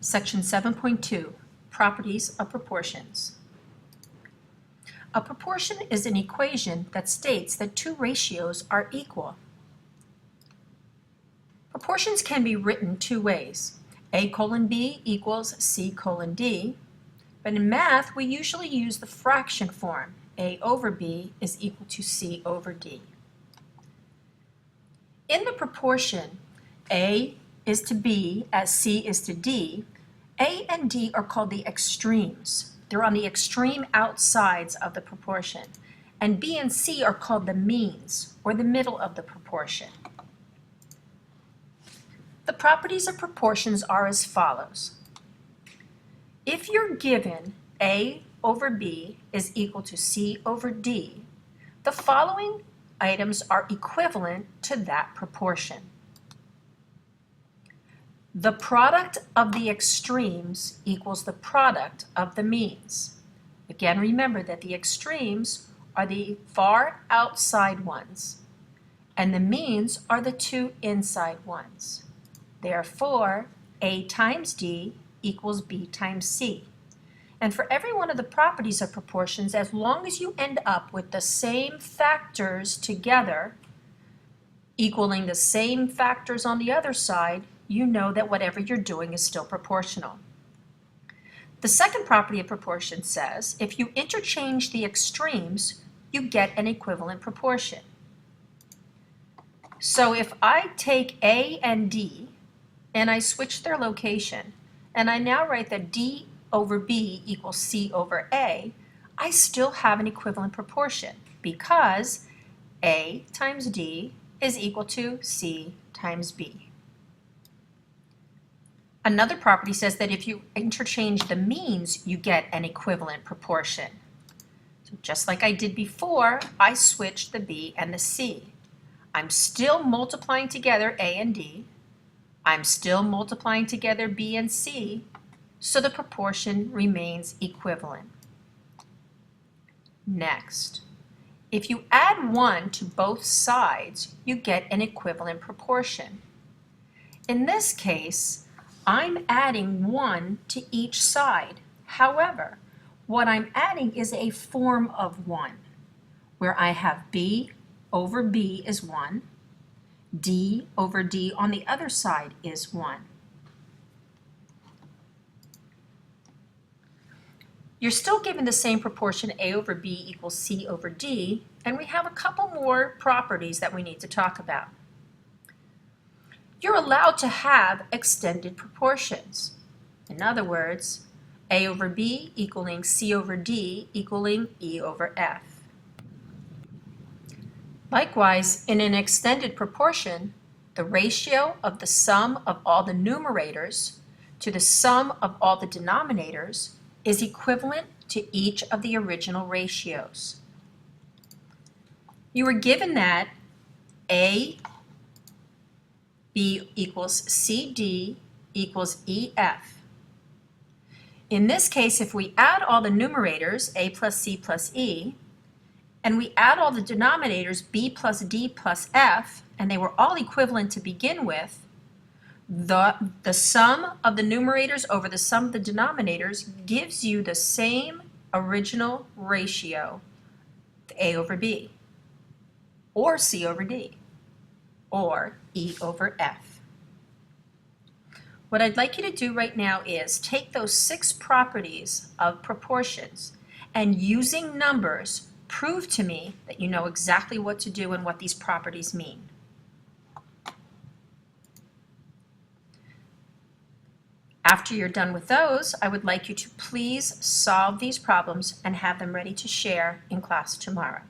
Section 7.2, Properties of Proportions. A proportion is an equation that states that two ratios are equal. Proportions can be written two ways. A colon B equals C colon D, but in math we usually use the fraction form. A over B is equal to C over D. In the proportion A is to B as C is to D, A and D are called the extremes. They're on the extreme outsides of the proportion. And B and C are called the means, or the middle of the proportion. The properties of proportions are as follows. If you're given A over B is equal to C over D, the following items are equivalent to that proportion. The product of the extremes equals the product of the means. Again, remember that the extremes are the far outside ones, and the means are the two inside ones. Therefore, A times D equals B times C. And for every one of the properties of proportions, as long as you end up with the same factors together, equaling the same factors on the other side, you know that whatever you're doing is still proportional. The second property of proportion says if you interchange the extremes, you get an equivalent proportion. So if I take A and D and I switch their location, and I now write that D over B equals C over A, I still have an equivalent proportion because A times D is equal to C times B. Another property says that if you interchange the means, you get an equivalent proportion. So just like I did before, I switched the B and the C. I'm still multiplying together A and D. I'm still multiplying together B and C, so the proportion remains equivalent. Next, if you add 1 to both sides, you get an equivalent proportion. In this case, I'm adding 1 to each side. However, what I'm adding is a form of 1, where I have B over B is 1, D over D on the other side is 1. You're still given the same proportion A over B equals C over D, and we have a couple more properties that we need to talk about. You're allowed to have extended proportions. In other words, A over B equaling C over D equaling E over F. Likewise, in an extended proportion, the ratio of the sum of all the numerators to the sum of all the denominators is equivalent to each of the original ratios. You were given that A B equals CD equals EF. In this case, if we add all the numerators, A plus C plus E, and we add all the denominators, B plus D plus F, and they were all equivalent to begin with, the sum of the numerators over the sum of the denominators gives you the same original ratio, A over B, or C over D, or E over F. What I'd like you to do right now is take those 6 properties of proportions and using numbers prove to me that you know exactly what to do and what these properties mean. After you're done with those, I would like you to please solve these problems and have them ready to share in class tomorrow.